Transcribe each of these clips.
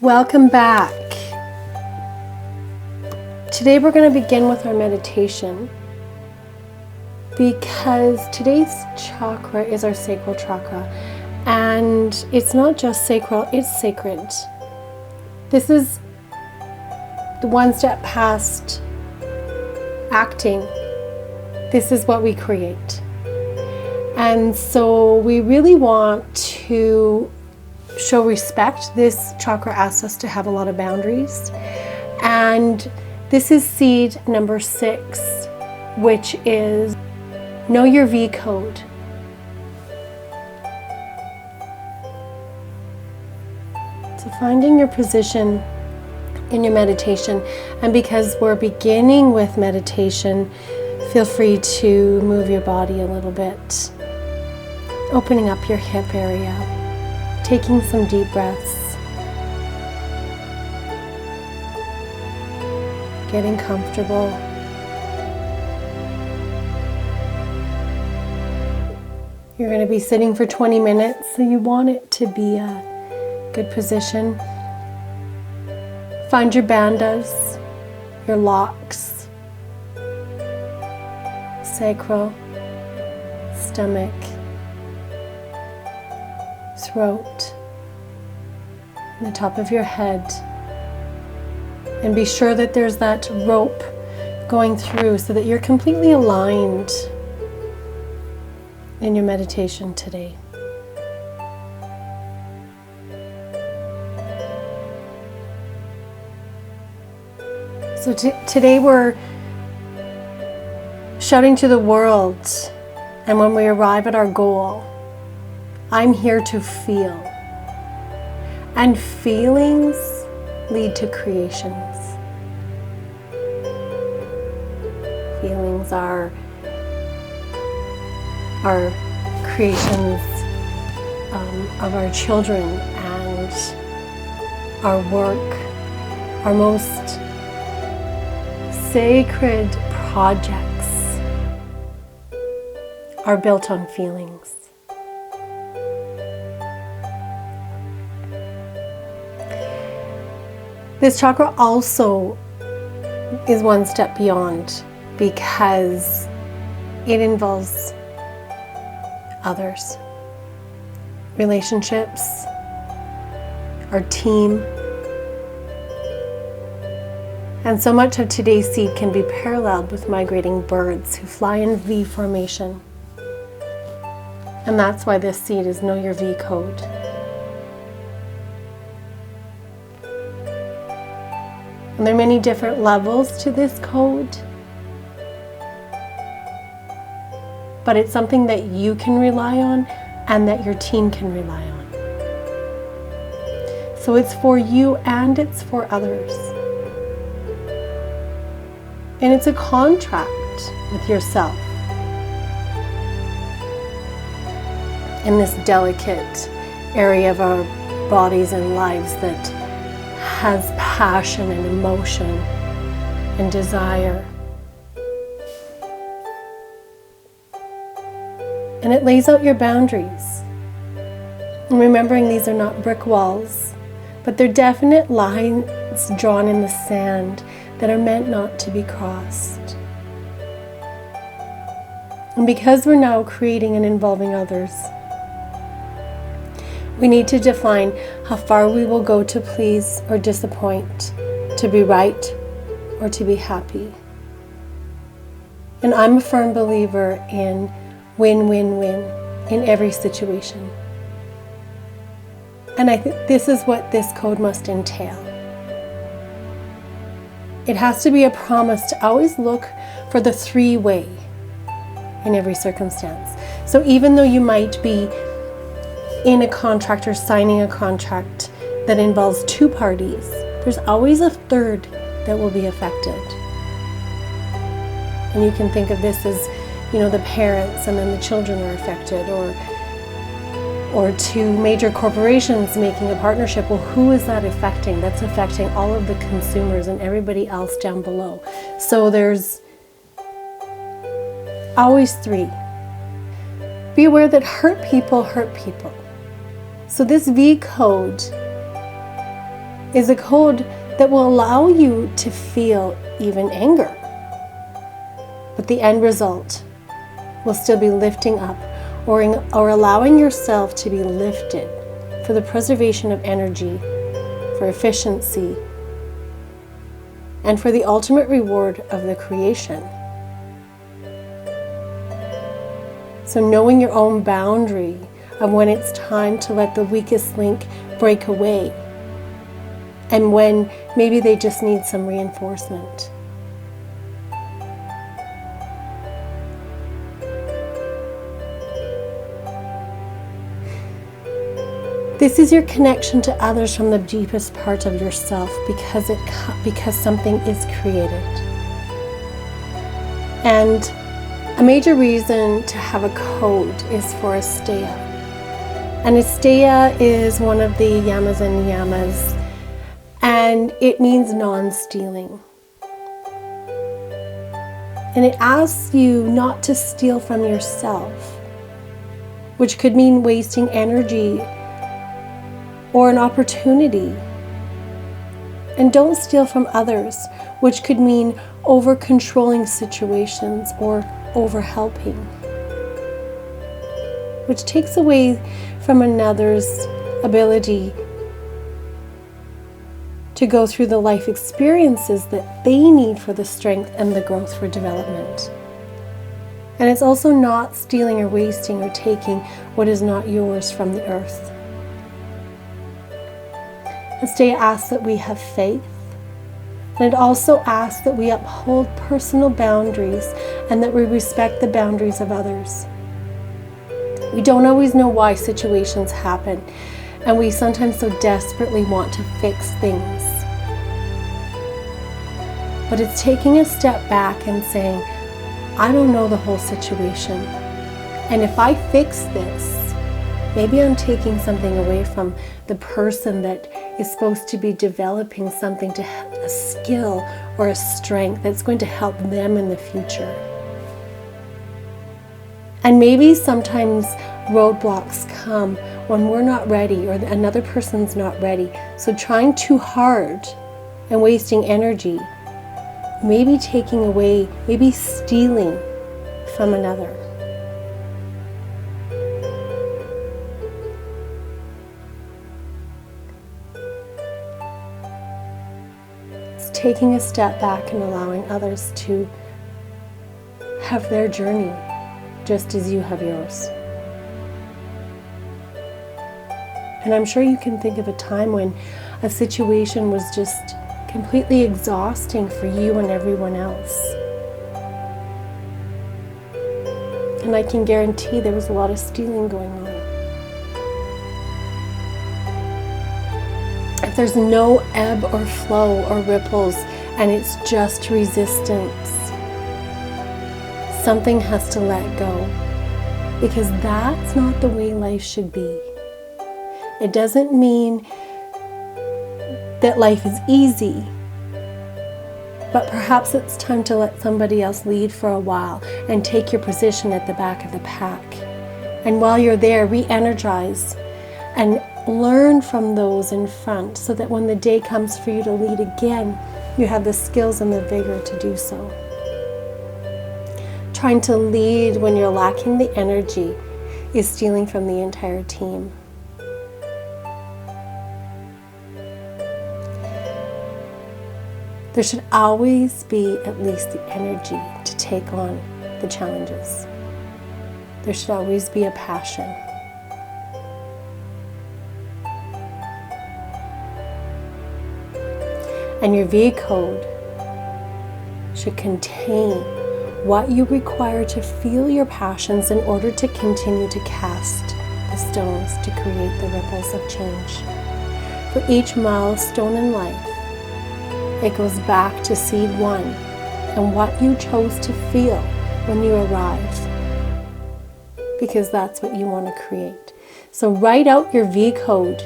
Welcome back. Today we're going to begin with our meditation because today's chakra is our sacral chakra, and it's not just sacral, it's sacred. This is the one step past acting. This is what we create. And so we really want to show respect. This chakra asks us to have a lot of boundaries. And this is seed number 6, which is know your V code. So finding your position in your meditation. And because we're beginning with meditation, feel free to move your body a little bit. Opening up your hip area. Taking some deep breaths. Getting comfortable. You're going to be sitting for 20 minutes, so you want it to be a good position. Find your bandhas, your locks, sacral, stomach, throat, and the top of your head. And be sure that there's that rope going through so that you're completely aligned in your meditation today. So today we're shouting to the world, and when we arrive at our goal, I'm here to feel. And feelings lead to creations. Feelings are creations of our children and our work. Our most sacred projects are built on feelings. This chakra also is one step beyond because it involves others, relationships, our team. And so much of today's seed can be paralleled with migrating birds who fly in V formation. And that's why this seed is Know Your V Code. And there are many different levels to this code, but it's something that you can rely on and that your team can rely on. So it's for you and it's for others. And it's a contract with yourself in this delicate area of our bodies and lives that has passion and emotion and desire. And it lays out your boundaries. And remembering these are not brick walls, but they're definite lines drawn in the sand that are meant not to be crossed. And because we're now creating and involving others, we need to define how far we will go to please or disappoint, to be right or to be happy. And I'm a firm believer in win-win-win in every situation. And I think this is what this code must entail. It has to be a promise to always look for the 3-way in every circumstance. So even though you might be in a contract or signing a contract that involves 2 parties, there's always a third that will be affected. And you can think of this as, the parents and then the children are affected, or 2 major corporations making a partnership. Well, who is that affecting? That's affecting all of the consumers and everybody else down below. So there's always 3. Be aware that hurt people hurt people. So this V code is a code that will allow you to feel even anger. But the end result will still be lifting up or allowing yourself to be lifted for the preservation of energy, for efficiency, and for the ultimate reward of the creation. So knowing your own boundary of when it's time to let the weakest link break away, and when maybe they just need some reinforcement. This is your connection to others from the deepest part of yourself, because something is created. And a major reason to have a code is for Asteya. And Asteya is one of the yamas and niyamas, and it means non-stealing. And it asks you not to steal from yourself, which could mean wasting energy or an opportunity. And don't steal from others, which could mean over-controlling situations or over-helping, which takes away from another's ability to go through the life experiences that they need for the strength and the growth for development. And it's also not stealing or wasting or taking what is not yours from the earth. Asteya asks that we have faith, and it also asks that we uphold personal boundaries and that we respect the boundaries of others. We don't always know why situations happen, and we sometimes so desperately want to fix things. But it's taking a step back and saying, I don't know the whole situation, and if I fix this, maybe I'm taking something away from the person that is supposed to be developing something, to a skill or a strength that's going to help them in the future. And maybe sometimes roadblocks come when we're not ready or another person's not ready. So trying too hard and wasting energy, maybe taking away, maybe stealing from another. Taking a step back and allowing others to have their journey just as you have yours. And I'm sure you can think of a time when a situation was just completely exhausting for you and everyone else. And I can guarantee there was a lot of stealing going on. If there's no ebb or flow or ripples and it's just resistance, something has to let go, because that's not the way life should be. It doesn't mean that life is easy, but perhaps it's time to let somebody else lead for a while and take your position at the back of the pack. And while you're there, re-energize and learn from those in front, so that when the day comes for you to lead again, you have the skills and the vigor to do so. Trying to lead when you're lacking the energy is stealing from the entire team. There should always be at least the energy to take on the challenges. There should always be a passion. And your V code should contain what you require to feel your passions in order to continue to cast the stones to create the ripples of change. For each milestone in life, it goes back to seed one and what you chose to feel when you arrive, because that's what you want to create. So write out your V code,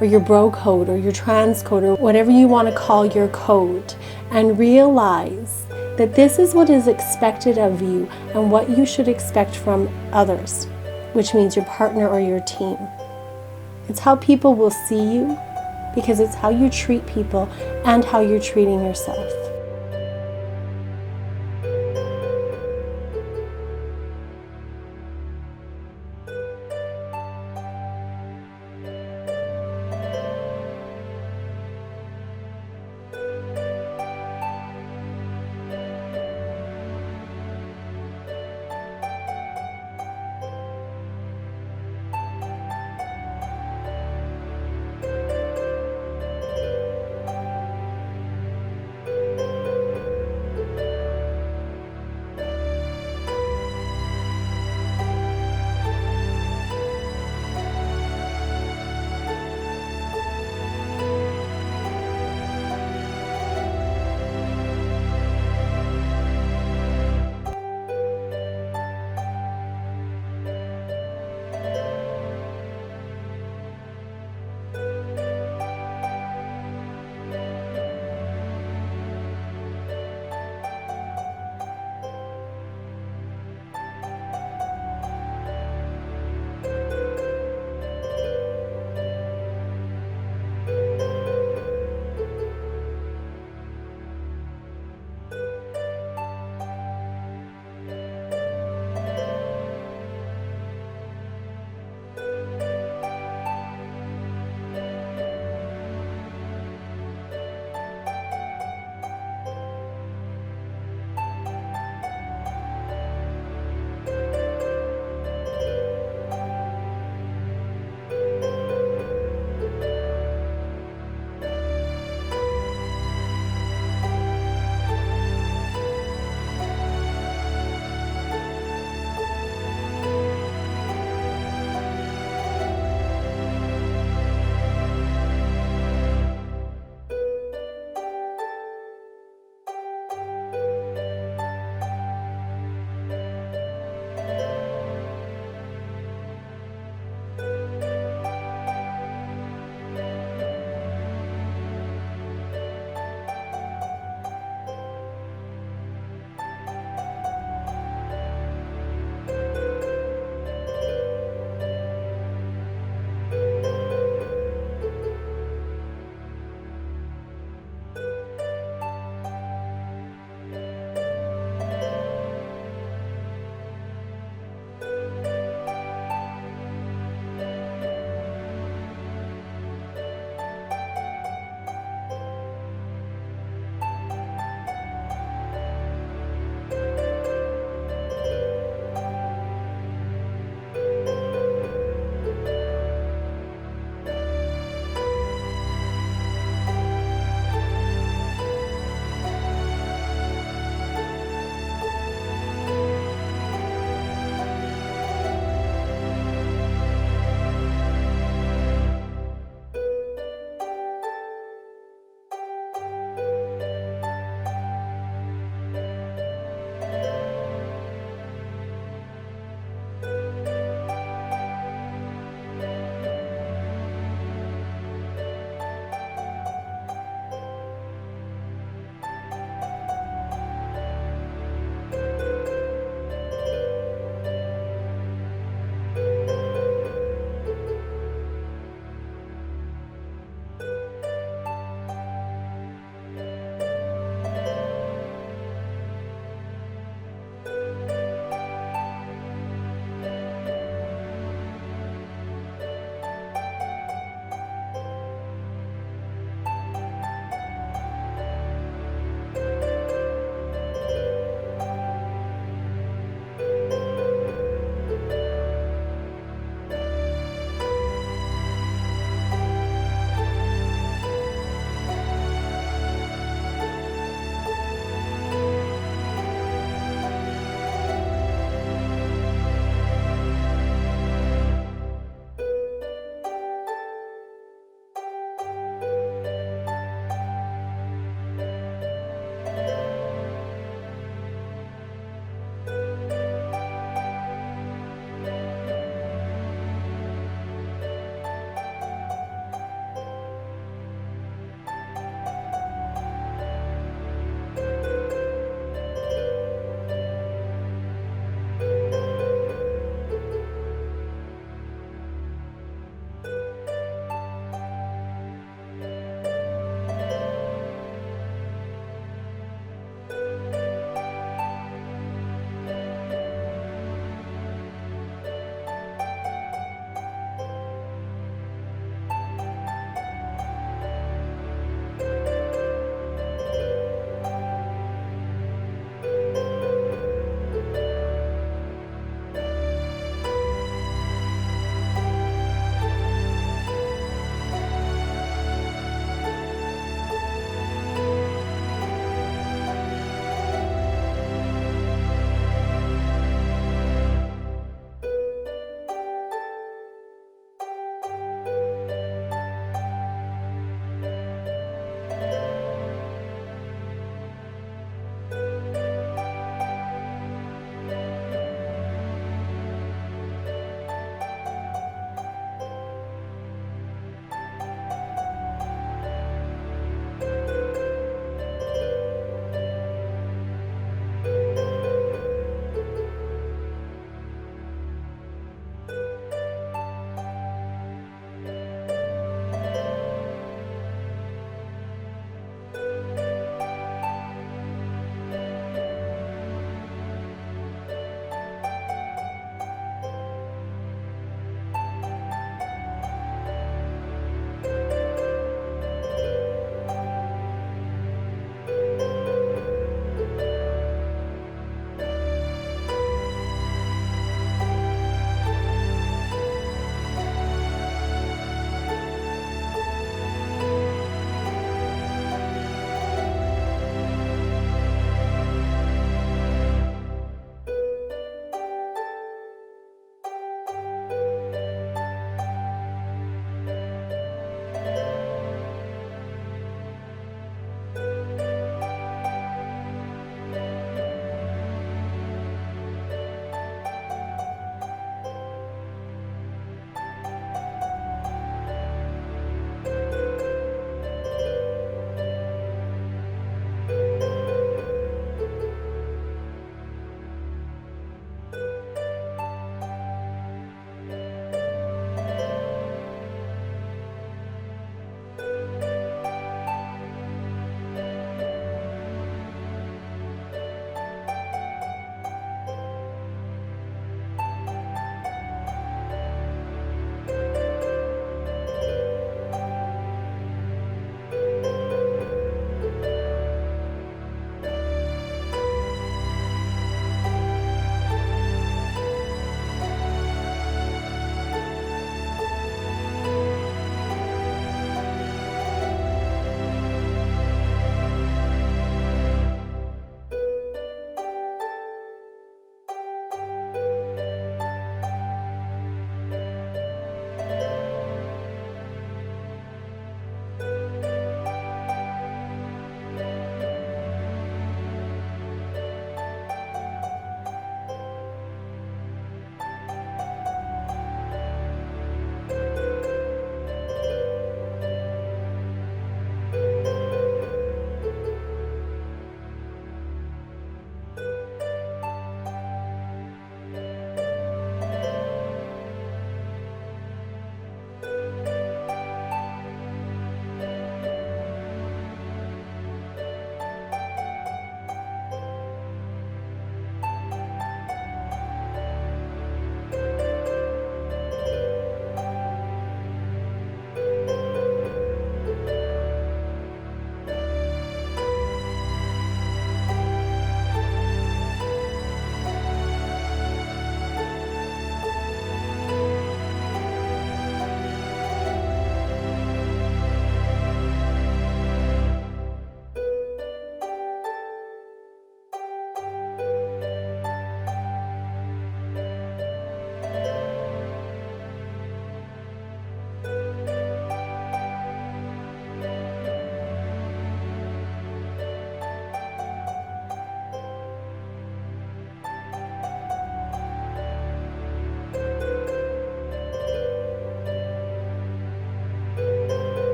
or your bro code, or your trans code, or whatever you want to call your code, and realize that this is what is expected of you and what you should expect from others, which means your partner or your team. It's how people will see you, because it's how you treat people and how you're treating yourself.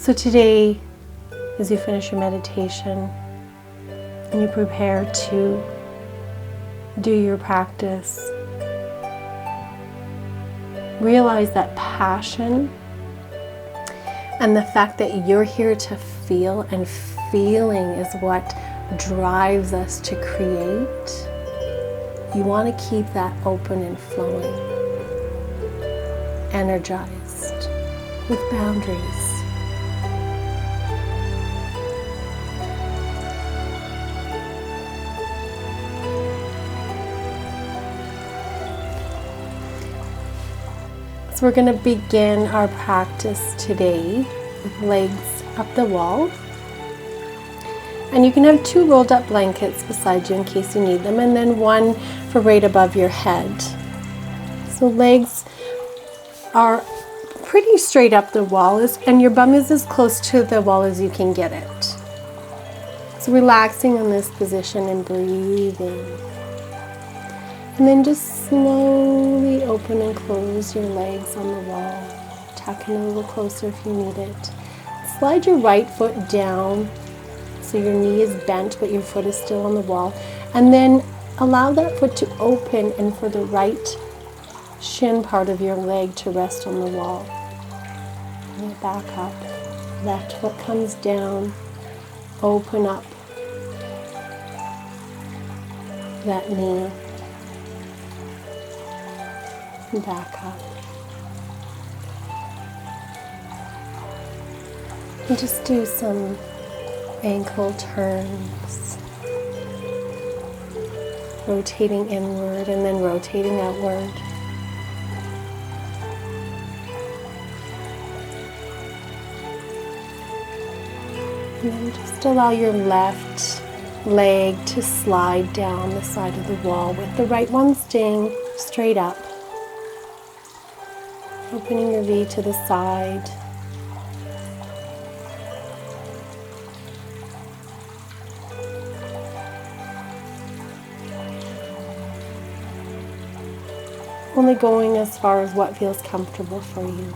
So today, as you finish your meditation and you prepare to do your practice, realize that passion and the fact that you're here to feel, and feeling is what drives us to create. You want to keep that open and flowing, energized, with boundaries. So we're going to begin our practice today with legs up the wall. And you can have 2 rolled up blankets beside you in case you need them, and then 1 for right above your head. So legs are pretty straight up the wall, and your bum is as close to the wall as you can get it. So relaxing in this position and breathing. And then just slowly open and close your legs on the wall. Tuck in a little closer if you need it. Slide your right foot down so your knee is bent but your foot is still on the wall. And then allow that foot to open and for the right shin part of your leg to rest on the wall. Bring it back up. Left foot comes down. Open up that knee. Back up. And just do some ankle turns. Rotating inward and then rotating outward. And then just allow your left leg to slide down the side of the wall with the right one staying straight up. Opening your V to the side. Only going as far as what feels comfortable for you.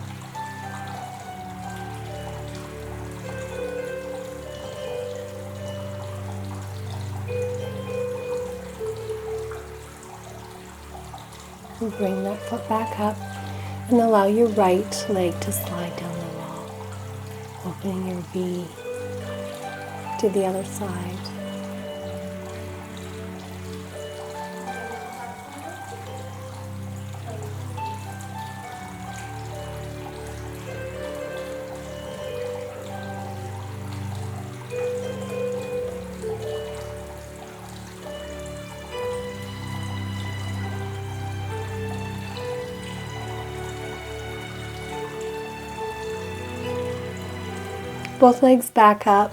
And bring that foot back up. And allow your right leg to slide down the wall, opening your V to the other side. Both legs back up,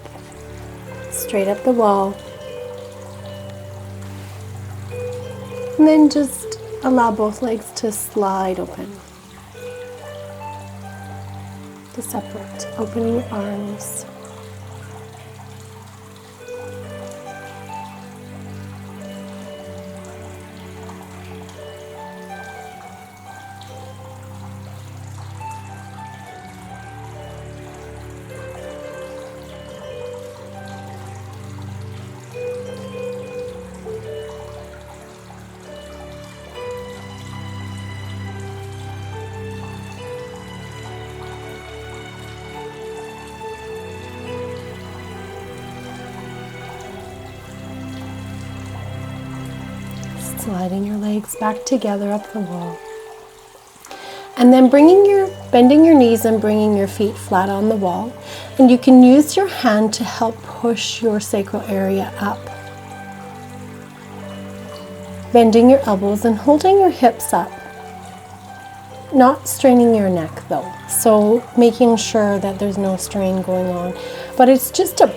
straight up the wall. And then just allow both legs to slide open. To separate, opening your arms. Sliding your legs back together up the wall. And then bending your knees and bringing your feet flat on the wall. And you can use your hand to help push your sacral area up. Bending your elbows and holding your hips up. Not straining your neck though. So making sure that there's no strain going on. But it's just to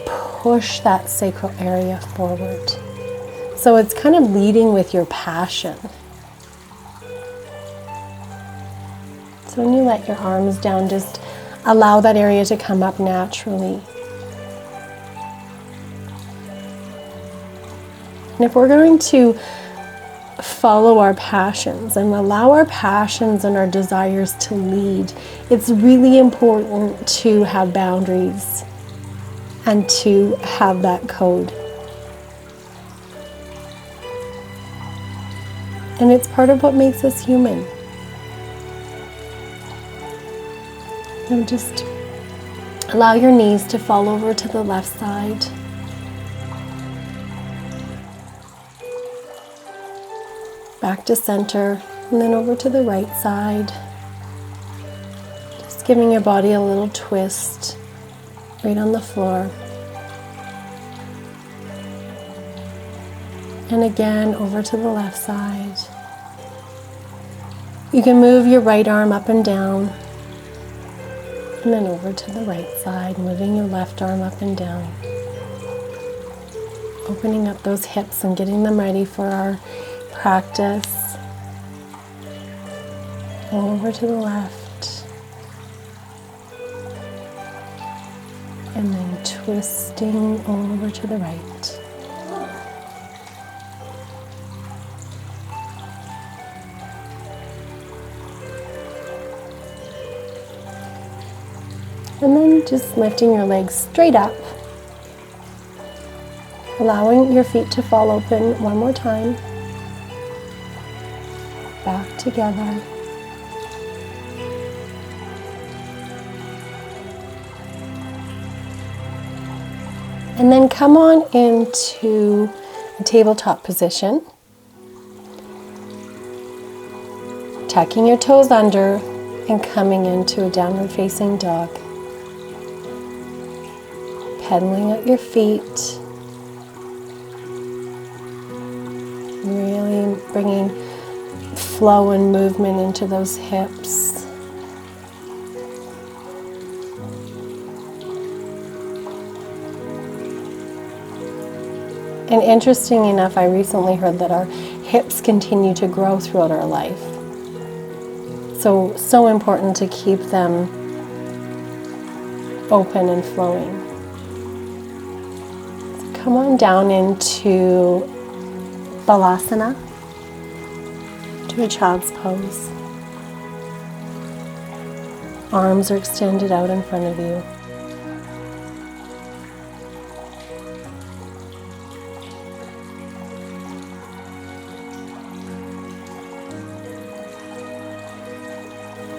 push that sacral area forward. So it's kind of leading with your passion. So when you let your arms down, just allow that area to come up naturally. And if we're going to follow our passions and allow our passions and our desires to lead, it's really important to have boundaries and to have that code. And it's part of what makes us human. And just allow your knees to fall over to the left side. Back to center, and then over to the right side. Just giving your body a little twist right on the floor. And again, over to the left side. You can move your right arm up and down. And then over to the right side, moving your left arm up and down. Opening up those hips and getting them ready for our practice. Over to the left. And then twisting over to the right. And then just lifting your legs straight up. Allowing your feet to fall open one more time. Back together. And then come on into a tabletop position. Tucking your toes under and coming into a downward facing dog. Pedaling at your feet. Really bringing flow and movement into those hips. And interesting enough, I recently heard that our hips continue to grow throughout our life. So important to keep them open and flowing. So come on down into Balasana, to a child's pose. Arms are extended out in front of you.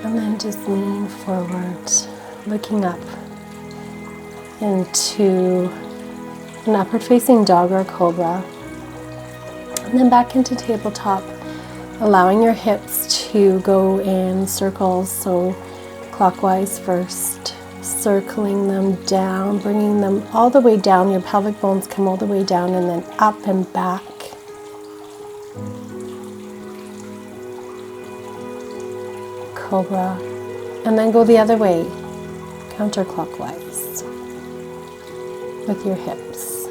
And then just lean forward, looking up into an upward facing dog or cobra. And then back into tabletop, allowing your hips to go in circles, so clockwise first, circling them down, bringing them all the way down. Your pelvic bones come all the way down and then up and back. Cobra, and then go the other way, counterclockwise with your hips.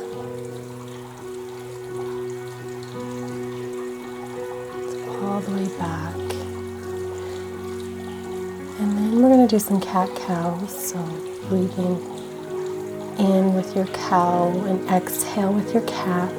All the way back. And then we're going to do some cat-cows, so breathing in with your cow and exhale with your cat.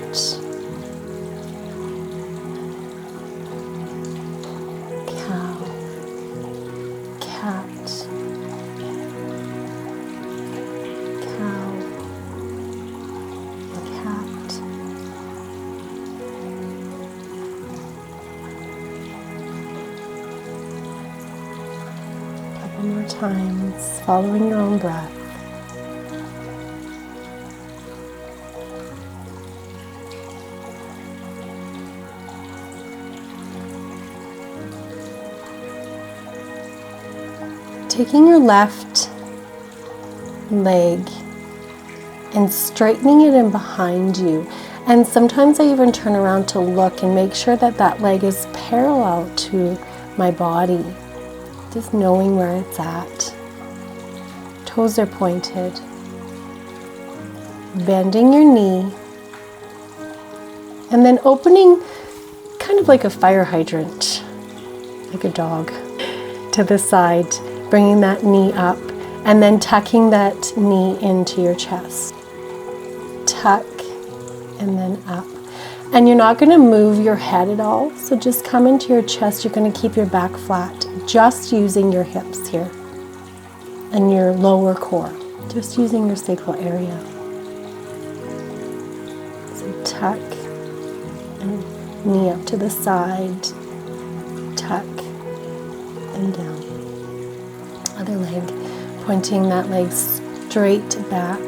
More times, following your own breath. Taking your left leg and straightening it in behind you. And sometimes I even turn around to look and make sure that that leg is parallel to my body. Just knowing where it's at. Toes are pointed. Bending your knee. And then opening, kind of like a fire hydrant, like a dog, to the side. Bringing that knee up. And then tucking that knee into your chest. Tuck and then up. And you're not going to move your head at all. So just come into your chest. You're going to keep your back flat, just using your hips here and your lower core, just using your sacral area. So tuck and knee up to the side, tuck and down. Other leg, pointing that leg straight back.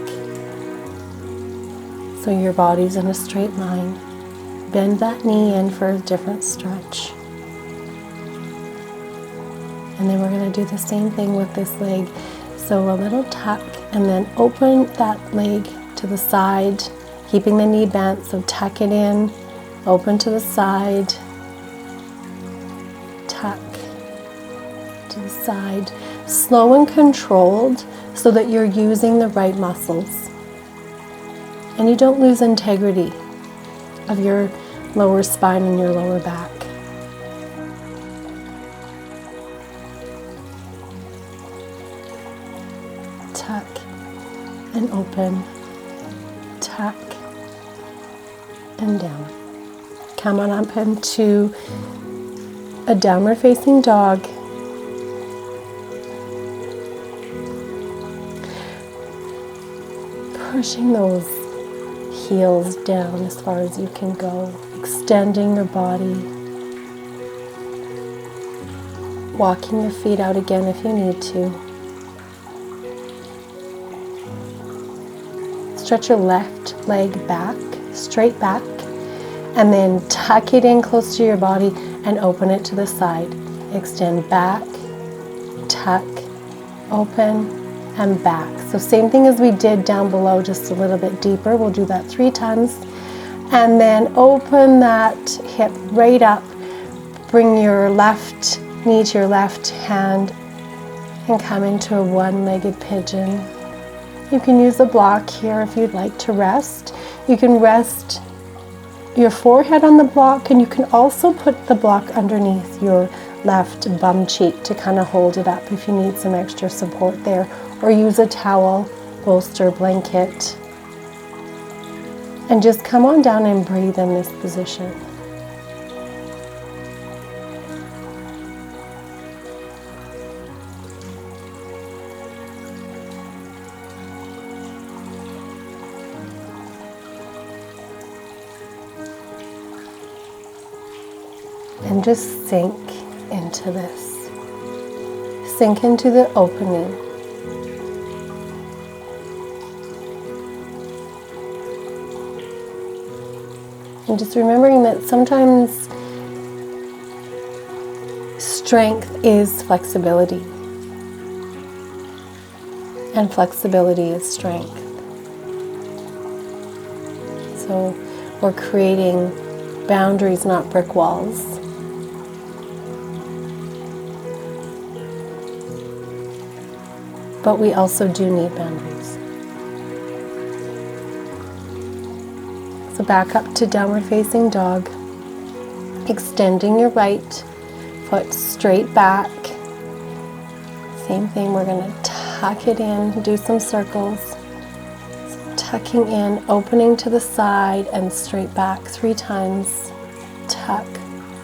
So your body's in a straight line. Bend that knee in for a different stretch. And then we're going to do the same thing with this leg. So a little tuck and then open that leg to the side, keeping the knee bent. So tuck it in, open to the side, tuck to the side. Slow and controlled so that you're using the right muscles. And you don't lose integrity of your lower spine and your lower back. Tuck and open, tuck and down. Come on up into a downward facing dog. Pushing those heels down as far as you can go, extending your body, walking your feet out again if you need to. Stretch your left leg back, straight back, and then tuck it in close to your body and open it to the side. Extend back, tuck, open, and back. So same thing as we did down below, just a little bit deeper. We'll do that 3 times. And then open that hip right up. Bring your left knee to your left hand and come into a one-legged pigeon. You can use a block here if you'd like to rest. You can rest your forehead on the block, and you can also put the block underneath your left bum cheek to kind of hold it up if you need some extra support there. Or use a towel, bolster, blanket. And just come on down and breathe in this position. And just sink into this. Sink into the opening. And just remembering that sometimes strength is flexibility. And flexibility is strength. So we're creating boundaries, not brick walls. But we also do need boundaries. So back up to downward facing dog. Extending your right foot straight back. Same thing, we're going to tuck it in, do some circles. So tucking in, opening to the side and straight back 3 times. Tuck,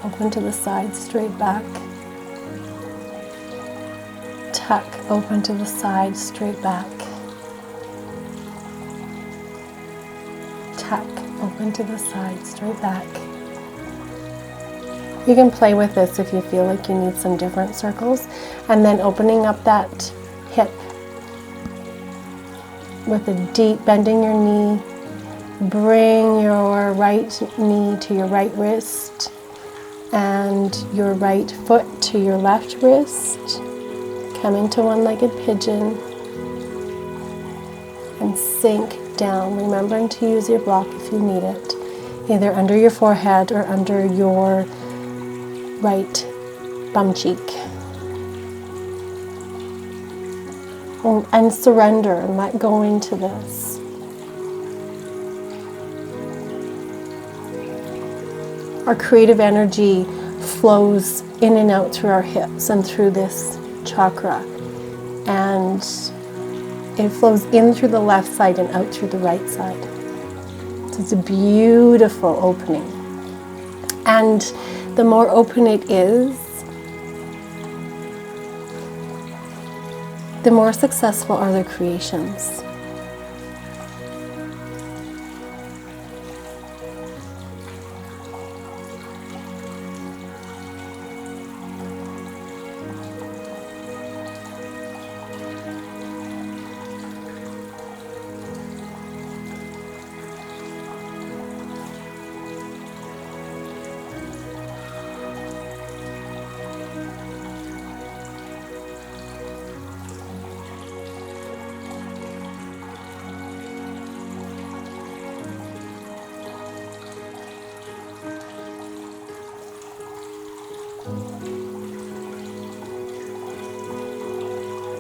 open to the side, straight back. Tuck, open to the side, straight back. Tuck, open to the side, straight back. You can play with this if you feel like you need some different circles. And then opening up that hip with a deep, bending your knee. Bring your right knee to your right wrist and your right foot to your left wrist. Come into one-legged pigeon and sink down, remembering to use your block if you need it, either under your forehead or under your right bum cheek. And surrender and let go into this. Our creative energy flows in and out through our hips and through this chakra, and it flows in through the left side and out through the right side. So it's a beautiful opening. And the more open it is, the more successful are their creations.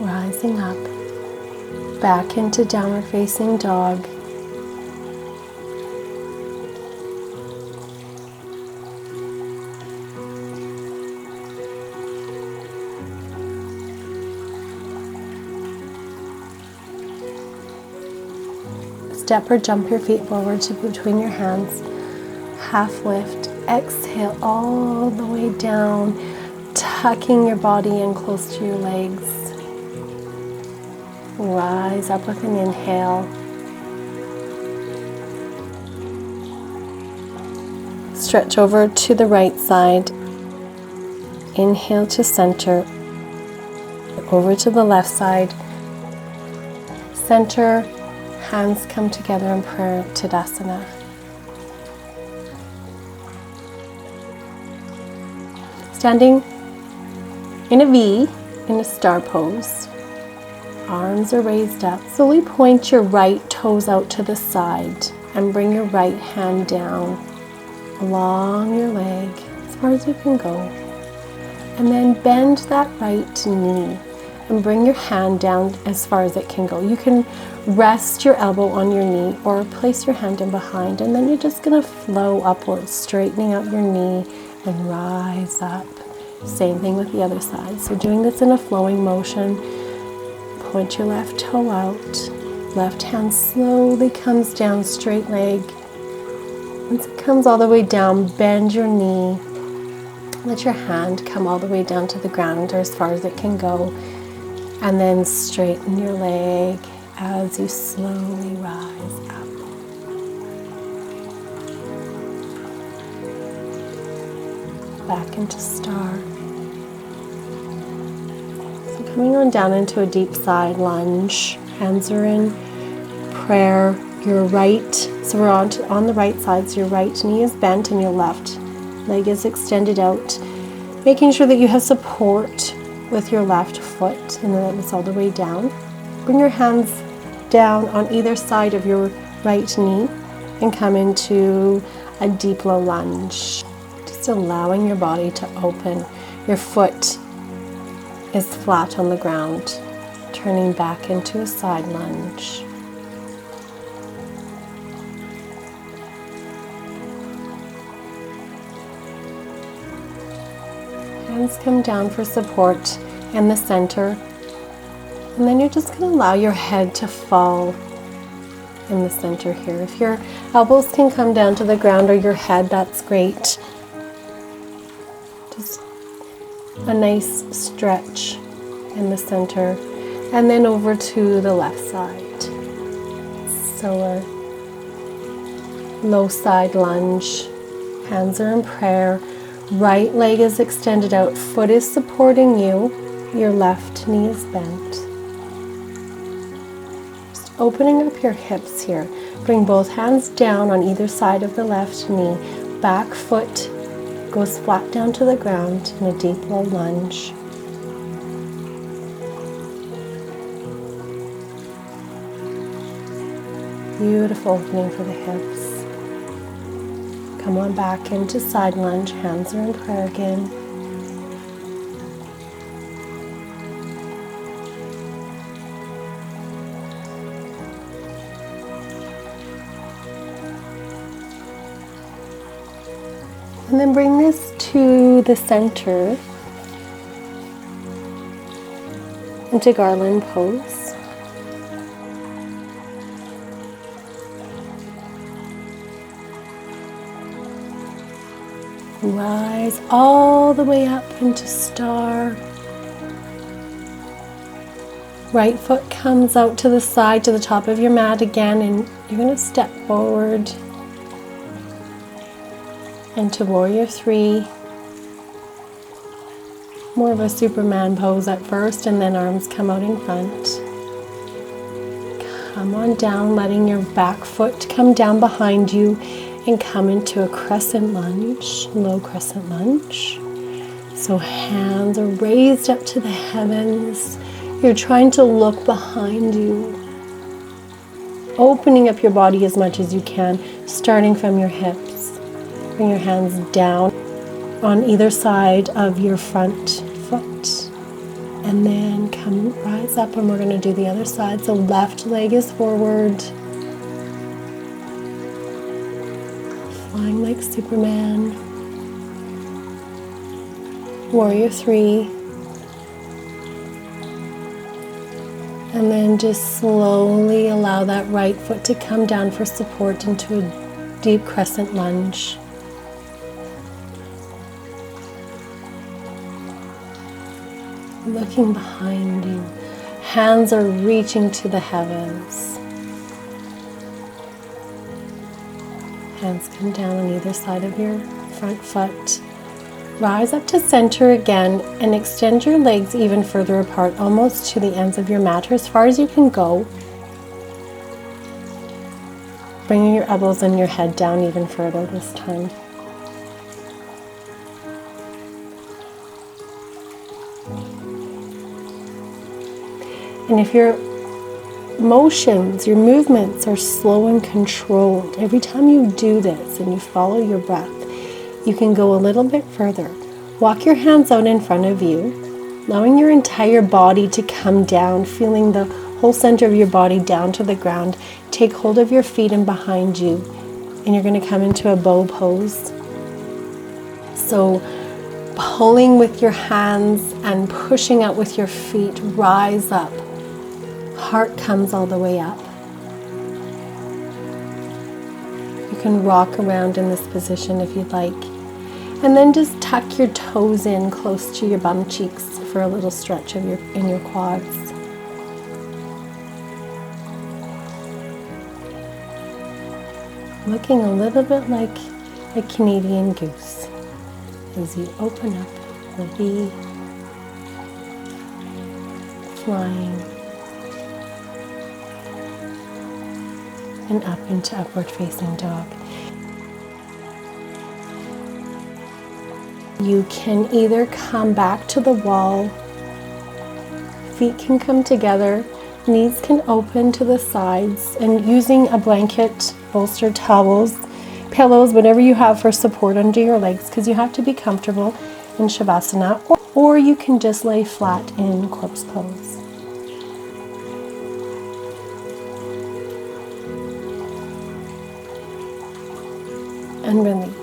Rising up, back into downward facing dog. Step or jump your feet forward to between your hands. Half lift, exhale all the way down, tucking your body in close to your legs. Rise up with an inhale. Stretch over to the right side. Inhale to center. Over to the left side. Center, hands come together in prayer, Tadasana. Standing in a V, in a star pose. Arms are raised up. Slowly point your right toes out to the side and bring your right hand down along your leg as far as you can go. And then bend that right knee and bring your hand down as far as it can go. You can rest your elbow on your knee or place your hand in behind, and then you're just going to flow upwards, straightening out your knee and rise up. Same thing with the other side. So doing this in a flowing motion. Point your left toe out. Left hand slowly comes down, straight leg. Once it comes all the way down, bend your knee. Let your hand come all the way down to the ground or as far as it can go. And then straighten your leg as you slowly rise up. Back into star. Coming on down into a deep side lunge. Hands are in prayer. Your right, so we're on the right side, so your right knee is bent and your left leg is extended out. Making sure that you have support with your left foot and then it's all the way down. Bring your hands down on either side of your right knee and come into a deep low lunge. Just allowing your body to open. Your foot is flat on the ground, turning back into a side lunge. Hands come down for support in the center, and then you're just going to allow your head to fall in the center here. If your elbows can come down to the ground or your head, that's great. Just a nice stretch in the center, and then over to the left side. So a low side lunge, hands are in prayer, right leg is extended out, foot is supporting you, your left knee is bent. Just opening up your hips here. Bring both hands down on either side of the left knee, back foot goes flat down to the ground in a deep low lunge. Beautiful opening for the hips. Come on back into side lunge, hands are in prayer again. And then bring this to the center into garland pose. Rise all the way up into star. Right foot comes out to the side, to the top of your mat again, and you're going to step forward into warrior 3. More of a Superman pose at first, and then arms come out in front. Come on down, letting your back foot come down behind you and come into a crescent lunge, low crescent lunge. So hands are raised up to the heavens. You're trying to look behind you, opening up your body as much as you can, starting from your hips. Bring your hands down on either side of your front foot. And then rise up, and we're going to do the other side. So left leg is forward. Flying like Superman. Warrior 3. And then just slowly allow that right foot to come down for support into a deep crescent lunge. Looking behind you. Hands are reaching to the heavens. Hands come down on either side of your front foot. Rise up to center again and extend your legs even further apart, almost to the ends of your mat, or as far as you can go. Bringing your elbows and your head down even further this time. And if your motions, your movements are slow and controlled, every time you do this and you follow your breath, you can go a little bit further. Walk your hands out in front of you, allowing your entire body to come down, feeling the whole center of your body down to the ground. Take hold of your feet and behind you, and you're going to come into a bow pose. So pulling with your hands and pushing out with your feet, rise up. Heart comes all the way up. You can rock around in this position if you'd like. And then just tuck your toes in close to your bum cheeks for a little stretch of in your quads. Looking a little bit like a Canadian goose as you open up the V, flying and up into upward facing dog. You can either come back to the wall, feet can come together, knees can open to the sides, and using a blanket, bolster, towels, pillows, whatever you have for support under your legs, because you have to be comfortable in Shavasana, or you can just lay flat in corpse pose. And release.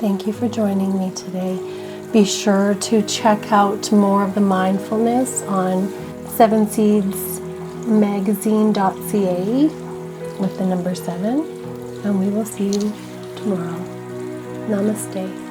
Thank you for joining me today. Be sure to check out more of the mindfulness on 7seedsmagazine.ca with the number 7, and we will see you tomorrow. Namaste.